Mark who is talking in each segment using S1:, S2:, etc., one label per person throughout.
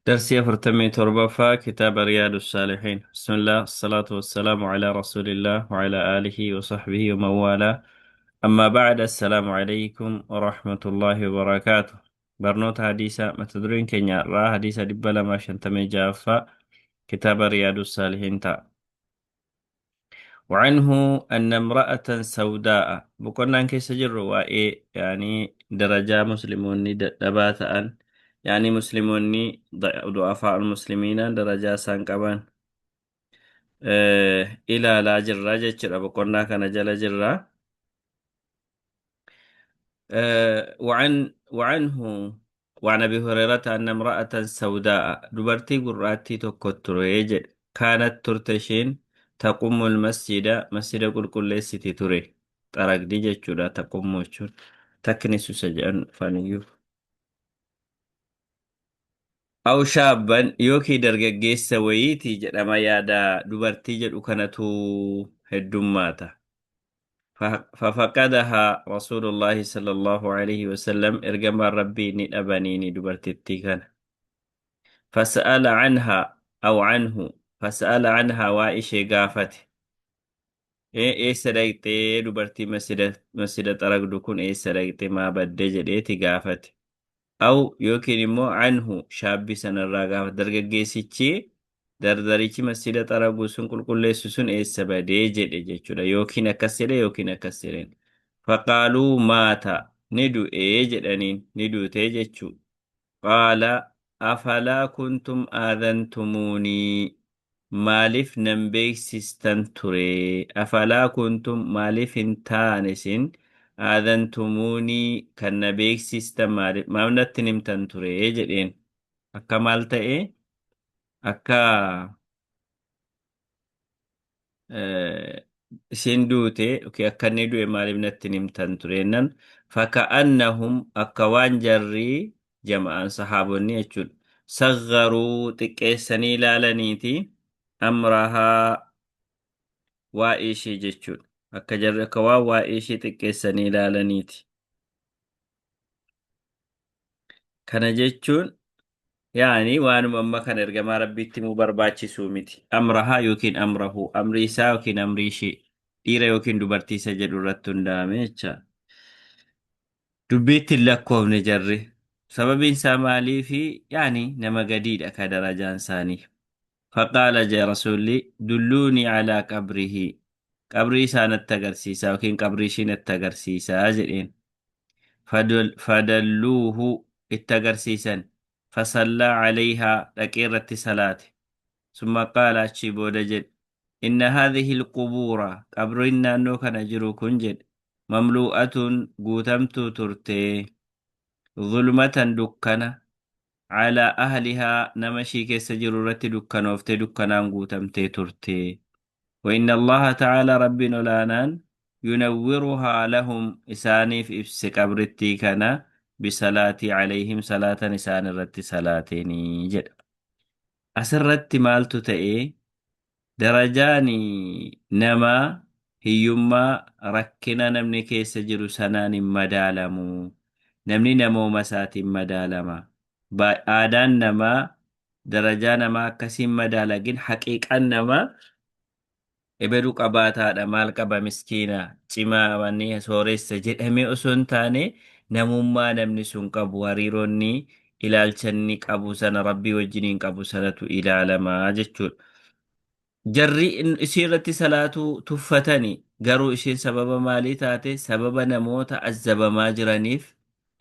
S1: درسي فرتمي تربفا كتاب رياض الصالحين. بسم الله الصلاة والسلام على رسول الله وعلى آله وصحبه ومن والاه. أما بعد، السلام عليكم ورحمة الله وبركاته. برنوت حديثة متدرين كينيا را حديثة دبلا ما شنتمي جافا كتاب رياض الصالحين تا. وعنه أن امرأة سوداء بكنا كي سجر وإيه يعني درجة مسلمون دباتا، يعني مسلمون ضعفاء المسلمين درجة سانكبان إلى لا جرة جتشر بكنا كان جل جرة. وعنه وعن أبي هريرة أن امرأة سوداء دبرتي قراتي تكتريج كانت ترتشين تقوم المسجد مسجد كل ستي تري طرق دي جتشورا تقوم وشور تكنس سجن فانيو أو شابا يوكي درجة ويتي جرما يادا دبرتي جد أكنتو هدوماتا ففقدها رسول الله صلى الله عليه وسلم إرجم ربي ندبنيني دبرتي كان فسأل عنها أو عنه فسأل عنها وائشة قافت إيه سرقتي دبرتي مسجد طرق دكون سرقتي ما بدي جديتي قافت أو يمكن مو عنه شاب سنة الرقافة درجة جيسيتشي dardarichi masjida xaraguu sun qulqulleessu sun eessa badee jedhe jechuudha. Yookiin akkas jedhe yookiin akkas jedheen. Faqaaluu maata ni du'ee jedhaniin ni duutee jechuu. Qaala afalaa kuntum aadantumuunii maaliif nan beeksistan ture? Afalaa kuntum maaliif hin taane isin aadantumuunii kan na beeksistan maaf natti hin himtan ture jedheen. Akka maal ta'e? Akka isin duute akka inni du'e maaliif natti hin himtan tureennan faka'annahum akka waan jarrii jama'an sahaabonni jechuudha saggaruu xiqqeessanii ilaalaniiti amrahaa waa'ee ishee jechuudha akka jarri akka waan waa'ee ishee xiqqeessanii ilaalaniiti. Kana jechuun yaani waanuma amma kan ergamaa rabbiitti himuu barbaachisuu miti. Amrahaa yookiin amrahu amri isaa yookiin amri ishee dhiira yookiin dubartii isa jedhu irratti hundaa'ame jecha. Dubbiitti hin lakkoofne jarri. Sababiin isaa maaliifi yaani nama gadiidha ka darajaan isaanii. Faqaala jee rasuulli dulluunii calaa qabrihi. Qabrii isaa natti agarsiisaa yookiin qabrii ishee natti agarsiisaa jedheen. Fadalluuhu itti agarsiisan. فصلى عليها لكيرة صلاة ثم قال أشي بودجد إن هذه القبور قبرنا أنه كان جرو كنجد مملوءة قوتمت ترتي ظلمة دكنا على أهلها نمشي كيس جرورة دكنا وفتي دكنا قوتمت ترتي وإن الله تعالى ربنا لانان ينورها لهم إساني في إفس قبرتي كنا بصلاة عليهم صلاة نسان الرت صلاتيني جد أسرت مالتو تأي درجاني نما هيما ركنا نمني كيس جرو سنان مدالمو نمني نمو مسات مدالما آدان نما درجان ما كسيم مدالجين حقيقة نما Eberuu qabaataadha maal qaba miskiina cimaa wanni sooressa jedhame osoo hin taane namummaa namni sun qabu hariiroonni ilaalchanni qabu sana rabbii wajjiniin qabu sanatu ilaalamaa jechuudha. Jarri ishee irratti salaatuu tuffatani garuu isheen sababa maalii taate sababa namoota azzabamaa jiraniif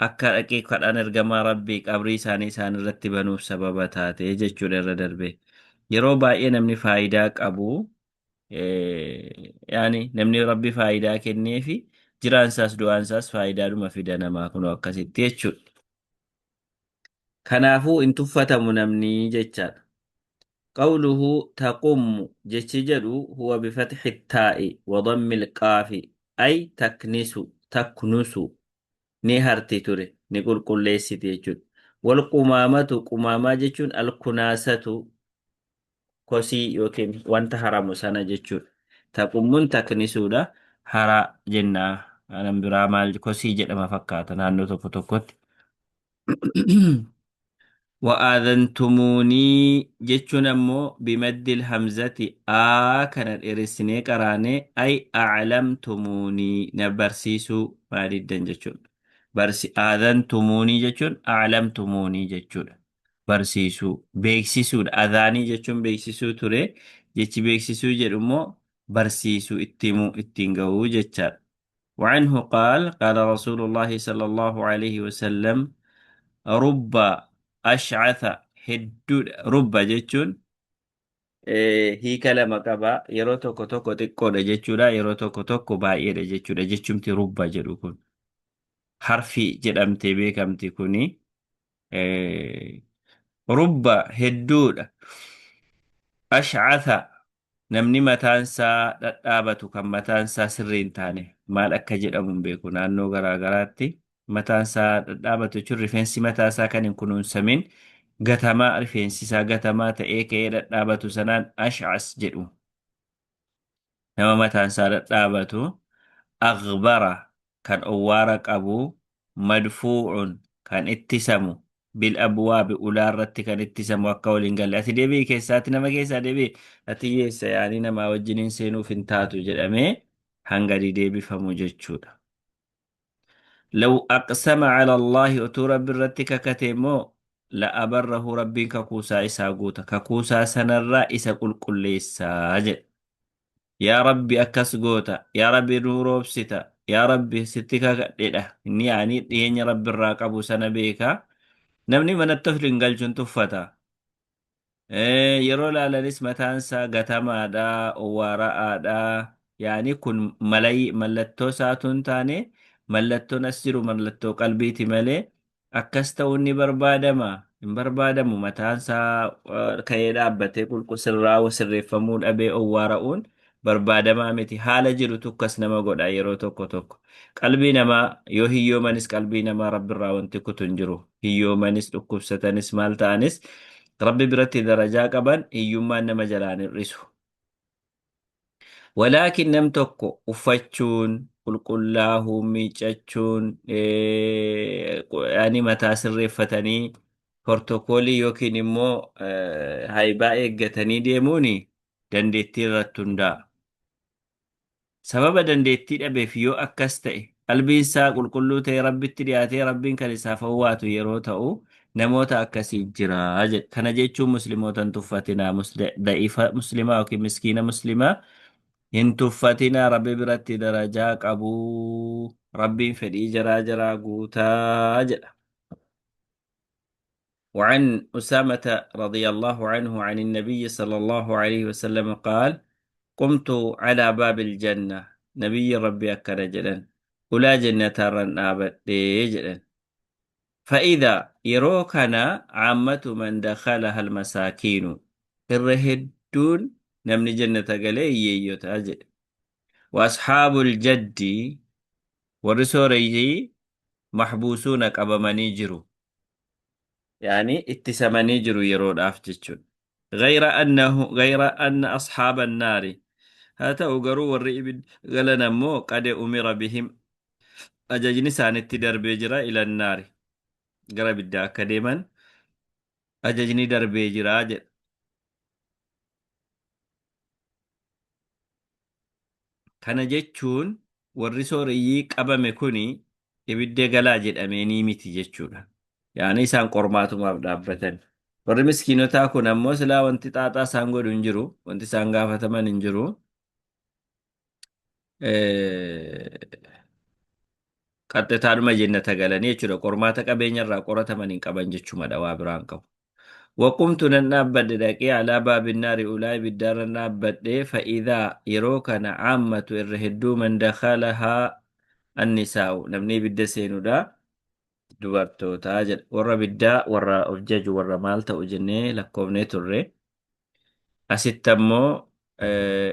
S1: akka dhaqee kadhaan ergamaa rabbii qabrii isaanii isaan irratti banuuf sababa taate jechuudha irra darbe. Yeroo baay'ee namni faayidaa qabu. Yani namni rabbi faayidaa kennee fi jiraansaas du'aansaas faayidaadhuma fida namaa kun akkasitti jechuudha. Kanaafuu hin tuffatamu namni jechaadha. Qawluhu taqummu jechi jedhu huwa bifatxi taa'i wadammi ilqaafi ay taknusu ni harti ture ni qulqulleessiti jechuudha. Walqumaamatu qumaamaa jechuun alkunaasatu kosii yookiin wanta haramu sana jechuudha. Taqummuun taknisuudha. Hara jennaa anan biraa maal kosii jedhama fakkaata naannoo tokko tokkotti. وآذنتموني جتشون أمو بمد الهمزة كان الإرسني قراني أي أعلمتموني نبرسيسو ما جدا جتشون آذنتموني جتشون أعلمتموني جتشون برسيسو بيكسيسو أذاني جتشون بيكسيسو تري جتش بيكسيسو جرمو برسيسو اتمو اتنغو جتشار وعنه قال رسول الله صلى الله عليه وسلم رب أشعث هدود رب جتشون هي كلمة قبا يرو توكو توكو تكو دا جتشودا يرو توكو توكو باية دا جتشودا جتشمتي رب جدو كن حرفي جدامتي بيكمتي كوني رب هدود أشعث namni mataansaa dhadhaabatu kan mataansaa sirrii hin taane maal akka jedhamu hin beeku naannoo garaa garaatti mataansaa dhadhaabatu jechuun rifeensi mataasaa kan hin kunuunsamin gatamaa rifeensi isaa gatamaa ta'ee ka'ee dhadhaabatu sanaan ash'as jedhu nama mataansaa dhadhaabatu aghbara kan owwaara qabu madfuucun kan ittisamu bil abwaabi ulaarratti kan ittisamu akka waliin galle ati deebii keessaatti nama keessaa deebii ati yeessa yaanii namaa wajjiniin seenuuf hin taatu jedhamee hanga deebifamu jechuudha. لو أقسم على الله أتو رب الرتك كتيمو لأبره ربي ككوسا إسا قوتا ككوسا سنرى إسا قل ليسا يا ربي أكس قوتا يا ربي نورو بستا يا ربي ستكا قدئة إني يعني دين ربي الراقب سنبيكا نمني من التفلين قال جنتو فتا yeroo ilaalanis mataansaa gatamaadha, owwaara'aadha. Yaani kun mallattoo isaatu hin taane mallattoon as jiru mallattoo qalbiiti malee akkas ta'uun ni barbaadama. Hin barbaadamu mataansaa ka'ee dhaabbatee qulqulluu sirreeffamuu dhabee owwaara'uun barbaadamaa miti. Haala jirutu akkas nama godha yeroo tokko tokko. Qalbii namaa yoo hiyyoomanis qalbii namaa rabbirraa wanti kutu hin jiru. Hiyyoomanis dhukkubsatanis maal ta'anis. Rabbi biratti darajaa qaban hiyyummaan nama jalaan hir'isu. Walaakin nam tokko uffachuun, qulqullaa'uu, miicachuun, yaani mataa sirreeffatanii hortokoolii yookiin immoo haayibaa eeggatanii deemuun dandeettii irratti hundaa'a. Sababa dandeettii dhabeef yoo akkas ta'e qalbiin isaa qulqulluu ta'e rabbitti dhiyaatee rabbiin kan isaaf hawwaatu yeroo ta'u namoota akkasii jira jedha. Kana jechuun muslimootan tuffatinaa da'ifa muslimaa yookiin miskiina muslimaa hin tuffatinaa rabbi biratti darajaa qabuu rabbiin fedhii jaraa jaraa guutaa jedha. وعن أسامة رضي الله عنه عن النبي صلى الله عليه وسلم قال قمت على باب الجنة نبي ربي أكد جدا أولى جنة رنابت جدا فإذا يروكنا عامة من دخلها المساكين الرهدون نمني جنة قلي يتأجد وأصحاب الجد ورسوري محبوسون قبمني جرو يعني اتسمني جرو يرود أفجتشون غير أن أصحاب النار هاتا أقروا والرئيب قالنا مو قد أمر بهم أججني سانت دربيجرا إلى النار قرب الداك ديما أججني دربيجرا كان جتشون والرسوري قبم كوني ibidde galaa jedhameenii miti jechuudha. Yaani isaan qormaatumaaf dhaabbatan. Warri miskiinotaa kun ammoo silaa wanti xaaxaa isaan godhu hin jiru, wanti isaan gaafataman hin jiru. Qaxxitaadhuma jennata galanii jechuudha. Qormaata qabeenyarraa qorataman hin qaban jechuudha waa biraan qabu. وقمت ننابد دقي على باب النار أولئك بالدار ننابد فإذا يروكنا عامة الرهدو من دخلها النساء نمني بالدسين دا دبرتو تاجر ورا بدا ورا أفجج ورا مالتا أجني لكوبني تري أستمو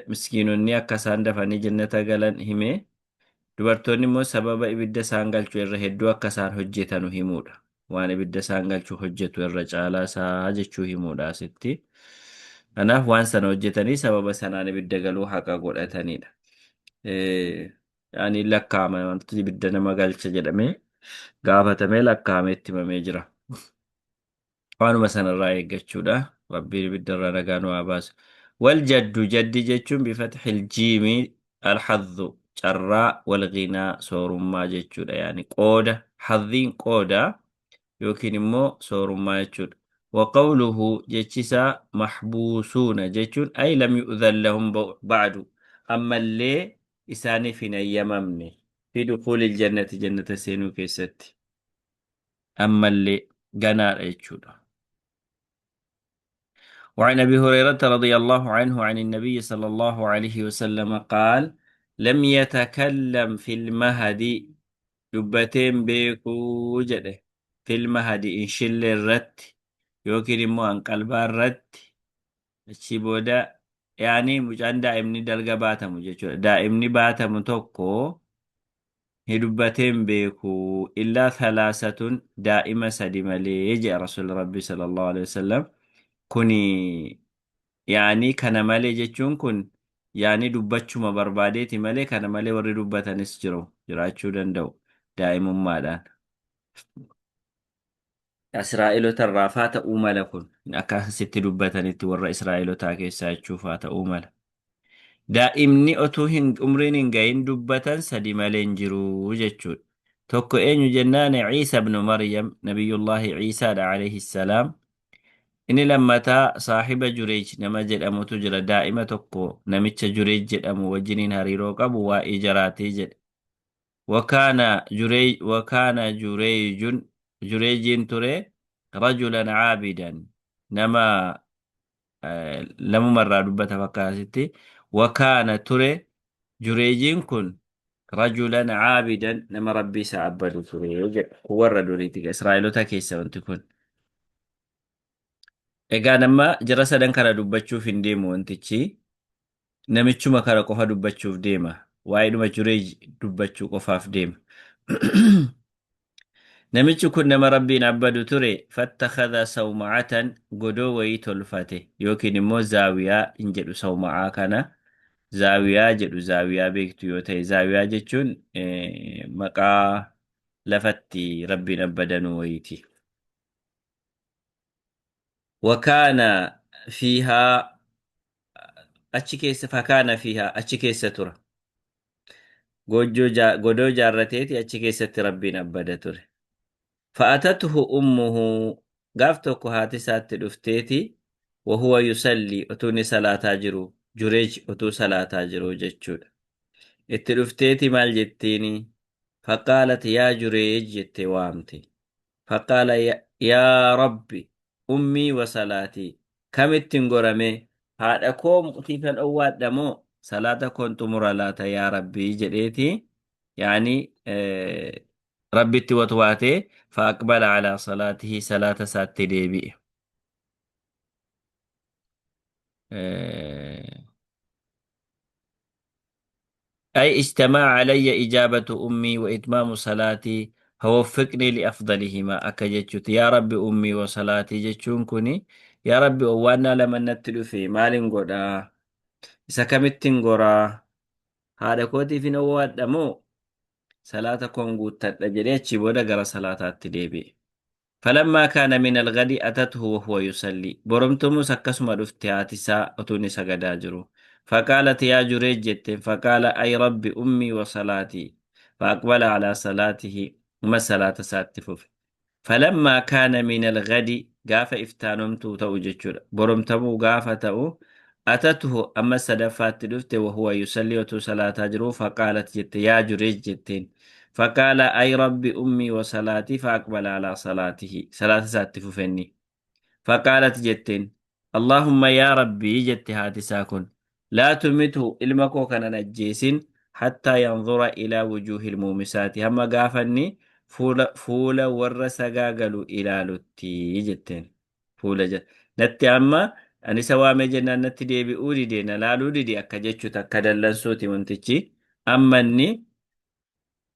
S1: مسكينوني أكسان دفاني جنة غلان همي dubartoonni immoo sababa ibidda isaan galchuu irra hedduu akka isaan hojjetan himuudha. Waan ibidda isaan galchuu hojjetu irra caalaa isaa jechuu himuudha asitti. Kanaaf waan sana hojjetanii sababa sanaan ibidda galuu haqa godhatanidha. Yaani lakkaa'ama wantoota ibidda nama galcha jedhamee gaafatamee lakkaa'amee itti himamee jira. waanuma sanarraa eeggachuudha rabbiin ibiddarraa nagaa nu haa baasu waljaddu jaddi jechuun bifatxil jiimii alhaddu carraa walginaa soorummaa jechuudha yaani qooda hadhiin qooda yookiin immoo soorummaa jechuudha waqawluhu jechisaa maxbuusuuna jechuun ay lam yu'dhan lahum ba'du ammallee isaaniif hin ayyamamne fi dukuuli iljannati jannata seenuu keessatti ammallee ganaadha jechuudha وعن أبي هريرة رضي الله عنه عن النبي صلى الله عليه وسلم قال لم يتكلم في المهدي دبتين بيكو جده في المهدي إن شل الرت يوكي مو أن قلب الرت الشيبودا يعني مجان دائمني دلقا باتم دائمني باتم توكو هدبتين بيكو إلا ثلاثة دائمة سديمة ليجي رسول ربي صلى الله عليه وسلم كوني يعني كان مالي جتشون كن يعني دبتشو ما برباديتي مالي كان مالي وري دبتا نسجرو جراتشو دندو دائم مالان إسرائيل ترافات أومالا كن أكا ست دبتا نتي ورا إسرائيل تاكي سايتشو فات أومالا دائمني أتوهن أمرين إنجاين دبتا سدي مالين جرو جتشون توكو إنو جنان عيسى بن مريم نبي الله عيسى عليه السلام inni lammataa saahiba jureej nama jedhamu jira daa'ima tokko namicha jureej jedhamu wajjiniin hariiroo qabu waa'ee jaraatee jedhe wakaana jureejiin ture rajulan caabidan nama lamumarraa dubbata fakkaasitti wakaana ture jureejiin kun rajulan caabidan nama rabbii isa abbadu ture jedha kun warra duriiti israa'elota keessa wanti kun egaa nama jara sadan kana dubbachuuf hin deemu wantichi namichuma kana qofa dubbachuuf deema waa'eedhuma jureej dubbachuu qofaaf deema namichi kun nama rabbiin abbadu ture fattakada sawmacatan godoo wayii tolfate yookiin immoo zaawiyaa hin jedhu sawmacaa kana zaawiyaa jedhu zaawiyaa beektu yoo ta'e zaawiyaa jechuun maqaa lafatti rabbiin abbadanuu wayiiti وكان فيها أتشكيس فكان فيها أتشكيس ترى قدو جارتيتي أتشكيس ربين أبدا ترى فأتته أمه قافتك هاتي سات الأفتيتي وهو يصلي أتوني صلاة جرو جريج أتو صلاة جرو جتشود التلفتيتي مال جتيني فقالت يا جريج جتي وامتي فقال يا ربي أمي وصلاتي كم التنقرمي هذا كوم كيفن أواد دمو صلاة كنت مرلاتا يا ربي جديتي يعني ربي توتواتي فأقبل على صلاته صلاة سات ديبي أي اجتمع علي إجابة أمي وإتمام صلاتي فوفقني لأفضلهما أكجتشت يا رب أمي وصلاتي جتشون كوني يا رب أوانا لمن نتلو في مال قدا إذا كمتن قرا هذا كوتي في نوات دمو صلاة كونغو تتجريتشي بودا قرا صلاة التديبي فلما كان من الغد أتته وهو يصلي برمتم سكسما دفتيات ساء أتوني سقداجرو فقالت يا جريج جت فقال أي رب أمي وصلاتي فأقبل على صلاته ما صلاة ساتفف فلما كان من الغد قاف افتانمت توججر برمتم قاف تأو أتته أما السدفات دفت وهو يصلي وتصلاة جرو فقالت جت يا جريج جتين فقال أي رب أمي وصلاتي فأقبل على صلاته صلاة ساتف فني فقالت جتين اللهم يا ربي جت هاتي ساكن لا تمته إلمكو كان نجيس حتى ينظر إلى وجوه المومسات هم قافني فول ورسقا قالوا إلى لتي جتين فول جت نتي أما أني سوامي جنان نتي دي بيقولي دينا لا لولي دي أكا جتشو تكدلن صوتي وانتشي أما أني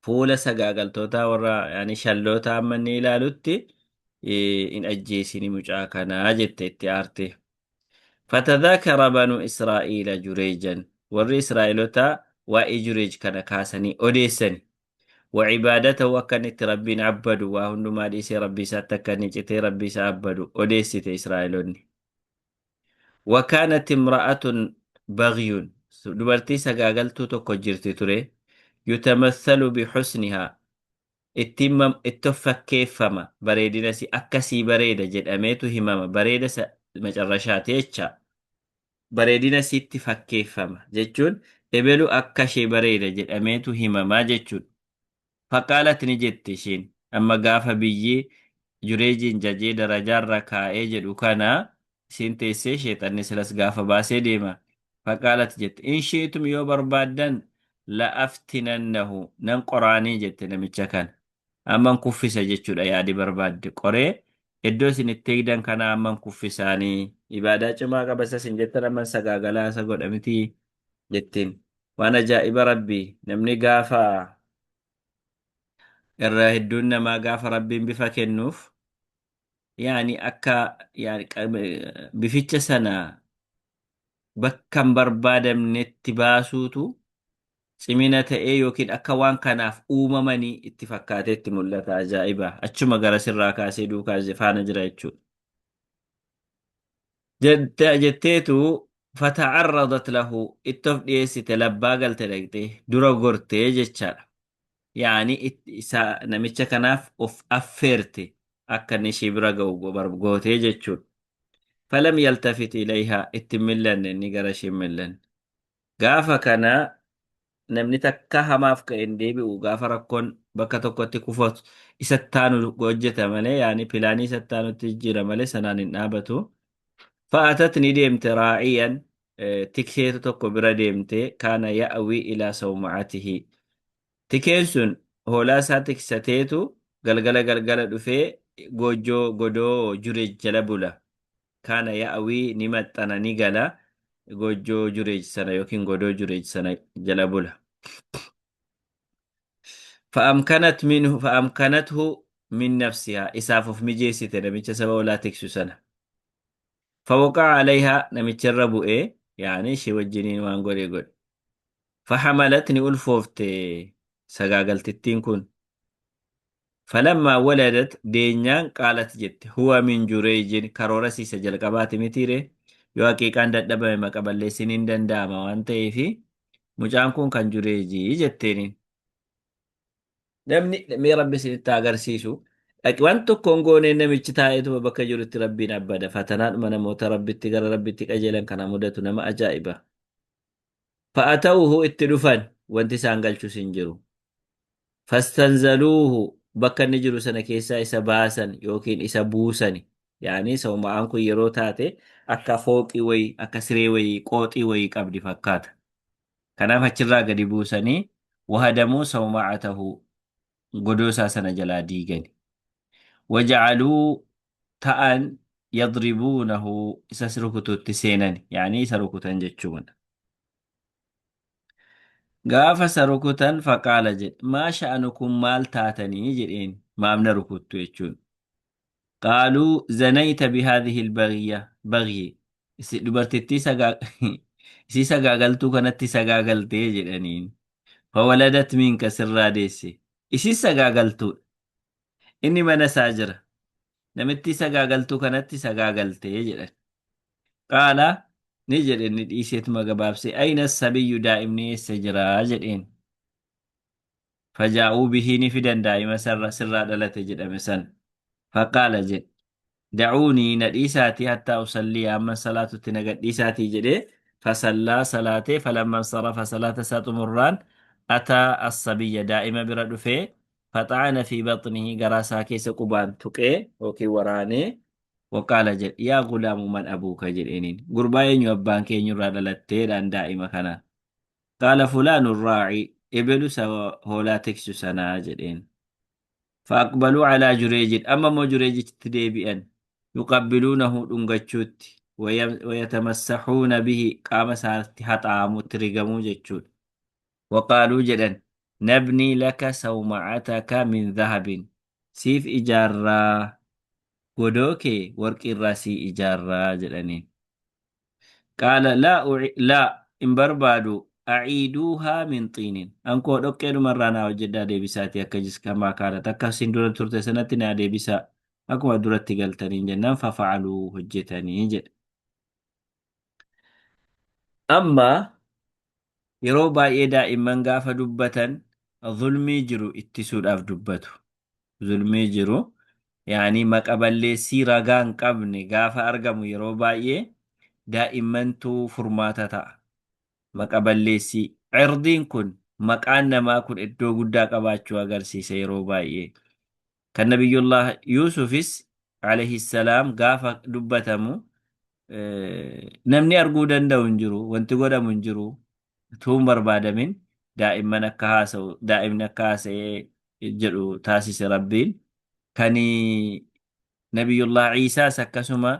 S1: fuula sagaagaltoota warra yani shalloota amma inni ilaalutti in ajjeesini mucaa kanaa jette itti aarte. فتذاكر بنو إسرائيل جريجا ور إسرائيلوتا وإي جريج كان كاسني أوديسني وعبادته وكانت ربي عبدوا وهن ما ديسي ربي ساتكني جتي ربي سعبدوا وديسي إسرائيلوني وكانت امرأة بغي دبرتي سقاقلتو تكجرتي تري يتمثل بحسنها اتمم اتفكيفما بريدنا سي أكسي بريدة جد أميتو همما بريدة مجرشات يتشا بريدنا سي اتفكيفما جتشون إبلو أكشي بريدة جد أميتو همما جتشون فقالت نجت شين أما قاف بيي جريجين جاجي درجار ركائي جدو كان سنتي سي شيطان نسلس قاف باسي ديما فقالت جت إن شئتم يو بربادا لأفتننه نن قراني جت نمتشا كان أما كفسا جتشو يادي برباد قري إدو سن التيدان كان أما كفساني إبادة ما قبسا سنجتنا من سقاقلا سقود أمتي جتين وأنا جائب ربي نمني قافا irraa hedduun namaa gaafa rabbiin bifa kennuuf akka bificha sana bakka hin barbaadamnetti baasuutu cimina ta'ee yookiin akka waan kanaaf uumamanii itti fakkaateetti mul'ata ajaa'iba achuma gara sirraa kaasee duukaa faana jira jechuudha. jetteetu fata'arradat lahu ittoof dhiyeessite labbaa galte dhaqxee dura gortee jechaadha. isa namicha kanaaf of affeerte akka inni ishee bira ga'u gootee jechuudha. Falam yaltafit ilayhaa itti millanne inni gara ishee millanne. Gaafa kana namni takka hamaaf ka'e hin deebi'u gaafa rakkoon bakka tokkotti kufatu isatti taanu hojjeta malee pilaanii isatti taanutti jira malee sanaan hin dhaabatu. Fa'aatat ni deemte raa'iyan tikseetu tokko bira deemte kaana ya'awii ilaa sawma'atihi. Tikeen sun hoolaa isaa tiksateetu galgala galgala dhufee godoo jureej jala bula. Kaana yaa'awii ni maxxana ni gala gojjoo jureej sana yookiin godoo jureej sana jala bula. فأمكنته من نفسها إساف في مجيسة نميتش سبا ولا تكسو سنة فوقع عليها نميتش الربو شي وجنين وانقول يقول فحملتني ألفوفت سقاقلت التين كون فلما ولدت دينيان قالت جت هو من جريج كرورسي سجل قبات متيري يواكي كان دبا ما قبل سنين دنداما وانتي في مجان كون كان جريجي جتيني نمني ربي سنتا أغرسيسو وانتو كونغوني نميچ تايتو بكا جرت ربي نبدا فتنات من موت ربي تقر ربي تقجلا كان مدتو نما أجائبا فأتوه اتدفن وانتي سانقلشو سنجرو فاستنزلوه bakka inni jiru sana keessaa isa baasan yookiin isa buusan sawma'aan kun yeroo taate akka fooqii wayii akka siree wayii qooxii wayii qabdi fakkaata. Kanaaf achirraa gadi buusanii wahadamuu sawma'atahu godoo isaa sana jalaa diigani. Waja'aluu ta'an yadribuunahu isa rukututti seenan isa rukutan jechuudha. Gaafa isa rukutan faqaala jedhe maa sha'anukum maal taatanii jedheen maamna rukuttu jechuun. Qaaluu zanayta bihaadhihi bagyi dubartittii isii sagaagaltuu kanatti sagaagaltee jedhaniin. Fawaladat minka sirraa deesse isii sagaagaltuudha. Inni mana isaa jira namitti sagaagaltuu kanatti sagaagaltee jedhan. Qaala ni jedhe inni dhiiseetuma gabaabse ayna sabiyyu daa'imni eessa jiraa jedheen. Fajaa'uu bihii ni fidan daa'ima sirraa dhalate jedhame san. Faqaala jedhe da'uunii na dhiisaatii hattaa usallii amma salaatutti na gadhiisaatii jedhee fasallaa salaatee falamman sarafa salaata isaa xumurraan ataa assabiyya daa'ima bira dhufee faxaana fi baxnihi garaa isaa keessa qubaan tuqee yookiin waraanee وقال جد يا غلام من أبوك جدينين قرباين يوبان كين يراد للتيران دائما كان قال فلان الراعي إبلو سوا هولا تكسو سنا جدين فأقبلوا على جريج أما مو جريج تديبئا يقبلونه دنغتشوت ويتمسحون به قام سارت حتى مترقمو جتشوت وقالوا جدا نبني لك سومعتك من ذهب سيف إجارة godooke warqii irraa ijaarraa jedhaniin. Qaala laa in barbaadu أعيدوها من طين أنكو دوكيدو مرانا وجدا دي بساتي أكجس كما كانت أكاسين دولة ترتي سنتنا دي بسا أكو دولة تقلتني جنان ففعلوا هجتني جد أما يروبا إيدا إمان غافا دبتا ظلمي جرو اتسود أف دبتو ظلمي جرو يعني مقابل سيرا غان قبني غافا أرغمو يروبا إيه دائما تو فرماتا تا maqaballeessii cirdiin kun maqaan namaa kun iddoo guddaa qabaachuu agarsiisa yeroo baay'ee kan nabiyyullah yuusufis alayhi salaam gaafa dubbatamu namni arguu danda'u hin jiru wanti godhamu hin jiru tuun barbaadamin daa'imman akka haasa'u daa'imni akka haasa'ee jedhu taasise rabbiin kanii nabiyullah Ciisaas akkasuma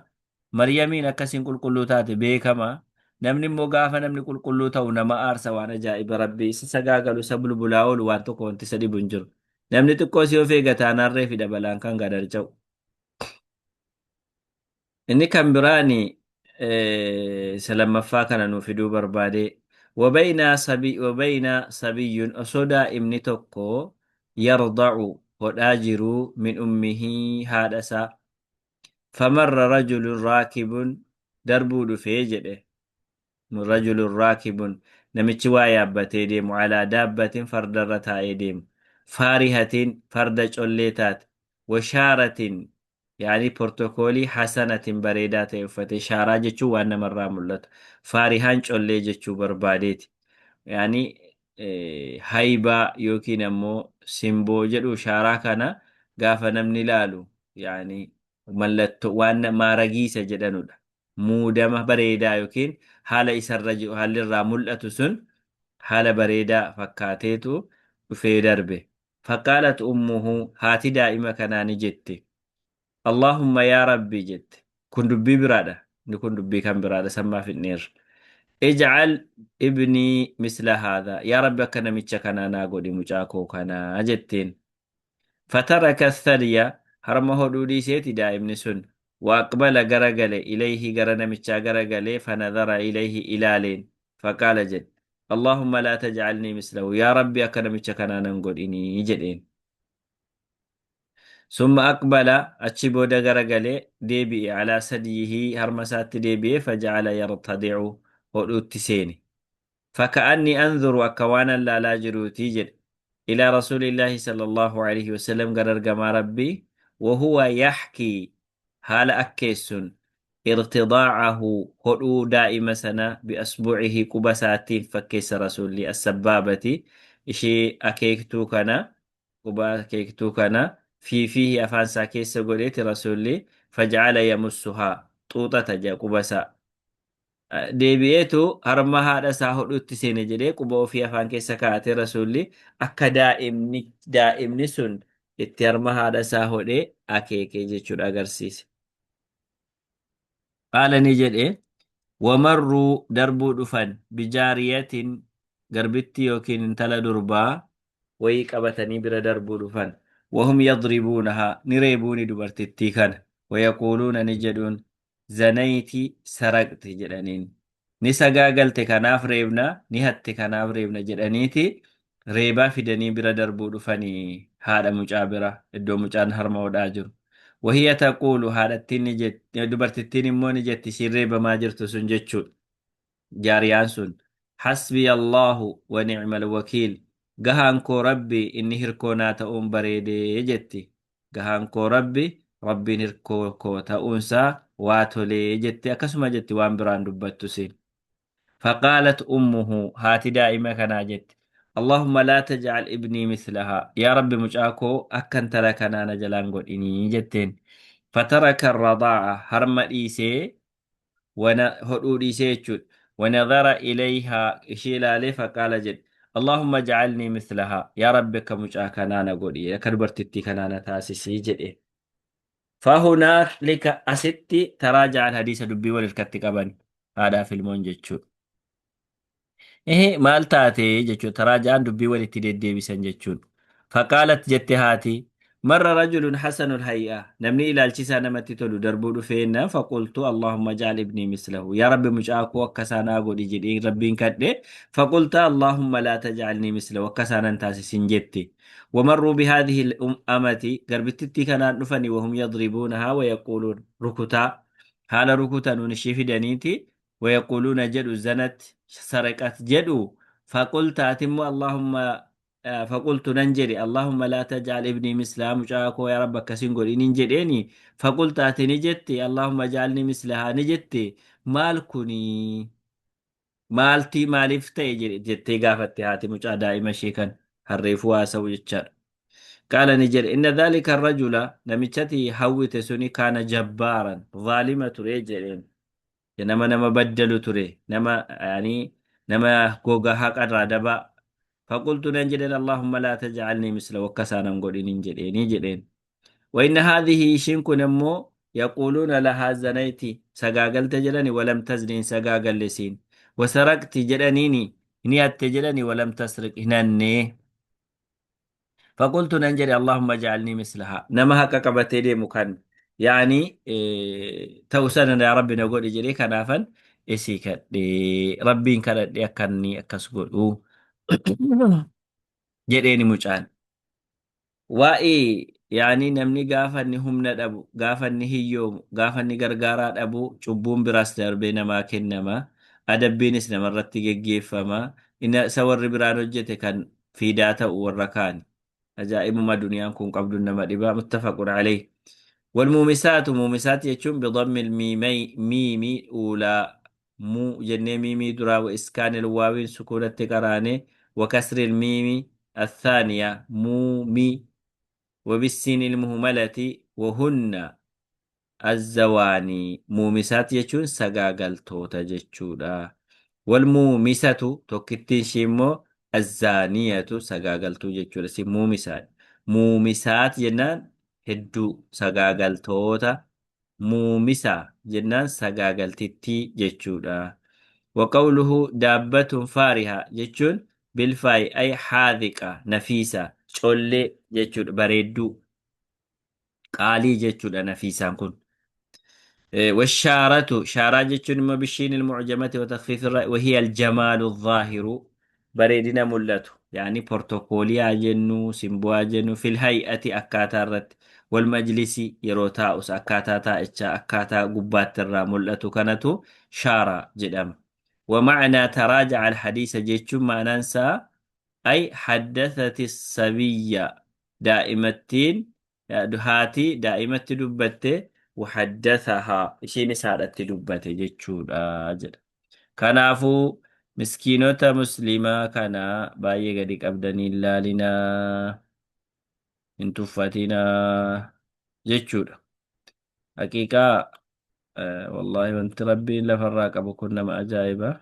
S1: Maryamiin akkasiin qulqulluu taate beekama. Namni immoo gaafa namni qulqulluu ta'u nama aarsa waan ajaa'iba rabbii isa sagaagalu isa bulbulaa oolu waan tokko wanti isa dhibu hin jiru. Namni xiqqoo si of eeggataan harree fi dabalaan kan gadarca'u. Inni kan biraani isa lammaffaa kana nuuf fiduu barbaade. Wabayna sabiyyun osoo daa'imni tokko yardacu hodhaa jiruu min ummihii haadha isaa. فمر رجل راكب دربو دفee jedhe رجل راكب namichi waa yaabbatee deemu على دابة fardarra taa'ee deemu فارهة farda collee taate وشارة يعني بروتوكولي حسنة bareedaa ta'e uffate shaaraa jechuun waan namarraa mul'atu faarihaan collee jechuu barbaadeeti يعني haybaa yookiin ammoo simboo jedhu shaaraa kana gaafa namni ilaalu يعني mallattoo waan maaragiisa jedhanudha. Muudama bareedaa yookiin haala isarra jiru haalli irraa mul'atu sun haala bareedaa fakkaateetu dhufee darbe. Faqaalat ummuhu haati daa'ima kanaa ni jette. Allahumma yaa rabbi jette. Kun dubbii biraadha. Inni kun dubbii kan biraadha sammaaf hin dheerre. اجعل ابني مثل هذا يا رب akka namicha kanaa naa godhi mucaa koo kanaa jetteen. فترك الثدي هرم هدودي سيتي دائم نسن وأقبل غرغل إليه غرنا متشا غرغل فنظر إليه إلالين فقال جد اللهم لا تجعلني مثله يا ربي أكنا متشا كنا ننقل إني جدين ثم أقبل أتشبو غرغل ديبي على سديه هرمسات ديبي فجعل يرتدع هدود تسيني فكأني أنظر أكوانا لا جروتي جد إلى رسول الله صلى الله عليه وسلم قرر قما ربي وهو يحكي هال أكيسون ارتضاعه هدو دائما سنة بأسبوعه قبسات فكيس رسولي السبابة إشي أكيكتو كنا قبا أكيكتو كنا فيه أفان ساكيس قوليت رسولي فجعل يمسها طوطة جا قبسا deebi'eetu harma haadha isaa hodhutti seene jedhee quba ofii afaan keessa kaa'ate rasulli akka daa'imni sun itti harma haadha isaa hodhee akeekee jechuudha agarsiise. Qaala ni jedhee wamarruu darbuu dhufan bijaariyatin garbittii yookiin intala durbaa wayii qabatanii bira darbuu dhufan wahum yadribuunahaa ni reebuuni dubartittii kana wayaquuluuna ni jedhuun zanayti saraqti jedhaniin ni sagaagalte kanaaf reebna ni hatte kanaaf reebna jedhaniiti reebaa fidanii bira darbuu dhufanii haadha mucaa bira iddoo mucaan harma hodhaa jiru وهي تقول هادتين نجت دبرتتين مو نجت سيري بما جرت سنجتشو جاريان سن حسبي الله ونعم الوكيل قهان كو ربي إني هركونا تأم بريدي جتي قهان كو ربي ربي نركو كو تأونسا واتولي جتي أكسما جتي وان بران دبتو سين فقالت أمه هاتي دائما كنا جت اللهم لا تجعل ابني مثلها يا رب مجاكو أكن تركنا نجلان قد إني جتين فترك الرضاعة هرم إيسي هدو إيسي ونظر إليها إشيلا فقال جد اللهم اجعلني مثلها يا رب كمجاكنا نقول يا كربرتتي كنا تاسسي جد فهنالك أستي تراجع الحديث دبي والكتكبان هذا في المنجد maal taate jechuun taraajaan dubbii walitti deddeebisan jechuun faqaalat jette haati مر رجل حسن الهيئة نمني إلى الجسا نمت تلو دربو فينا فقلت اللهم اجعل ابني مثله يا رب مجاك وكسانا قد جدي ربي كده فقلت اللهم لا تجعلني مثله وكسانا تاسي سنجتي ومروا بهذه الأمة قربتتي كانت نفني وهم يضربونها ويقولون ركتا حال ركتا نشيف دنيتي ويقولون جدو زنت سرقت جدو فقلت أتم اللهم فقلت ننجري اللهم لا تجعل ابني مثلها مشاكو يا رب كسنقول إن ننجريني فقلت أتني جتي اللهم اجعلني مثلها نجتي مالكني مالتي مالفتي جتي قافتي هاتي مشا دائما شيكا الريفوا سوي الشر قال نجري إن ذلك الرجل نمشتي حوت سني كان جبارا ظالمة رجل نما بدلوا تري نما يعني نما كوغا حق الردبا فقلت ننجدين اللهم لا تجعلني مثل وكسانا نقول ننجدين ننجدين وإن هذه شنك نمو يقولون لها زنيتي سقاقل تجلني ولم تزنين سقاقل لسين وسرقت جلنيني نيات تجلني ولم تسرق هناني فقلت ننجري اللهم اجعلني مثلها نما هكا كبتيدي مكان يعني توسنا يا ربي نقول إجري كنافا إسيكا دي ربي كان يكني أكسقول jedheeni mucaan waa'ee yaanii namni gaafa inni humna dhabu gaafa inni hiyyoomu gaafa inni gargaaraa dhabu cubbuun biraas darbee namaa kennama adabbiinis namarratti geggeeffama isa warri biraan hojjete kan fiidaa ta'u warra kaani ajaa'ibuma duniyaan kun qabdu nama dhibaa muttafaqun alayh والمومسات مومسات يجون بضم الميمي ميمي أولى مو جنة ميمي درا وإسكان الواو سكونة تقراني وكسر الميم الثانية مومي وبالسين المهملة وهن الزواني مومسات يجون سقاقل توتا جتشودا والمومسة توكتين شيمو الزانية سقاقل تو جتشودا سي مومسات مومسات جنان هدو سقاقل توتا مومسة جنان سقاقل تتي جتشودا وقوله دابة فارهة جتشون بالفاي أي حاذقة نفيسة شولي جتشون بريدو قالي جتشون نفيسة كن والشارة شارة جتشون ما بالشين المعجمة وتخفيف الرأي وهي الجمال الظاهر بريدنا ملته يعني بورتوكوليا جنو سيمبوا جنو في الهيئة أكاتا الرت والمجلس يروتاوس أكاتا تائتشا أكاتا قبات الرا ملته كانتو شارة جدام ومعنى تراجع الحديث جتشون ما ننسى أي حدثت السبية دائمتين هاتي دائمة دبته وحدثها شيء سارت دبته جتشون أجل كنافو مسكينة مسلمة كان باية قدك أبداني الله لنا انتو فاتنا جتشون حقيقة والله وانت ربي لفراك أبو كنا ما أجايبه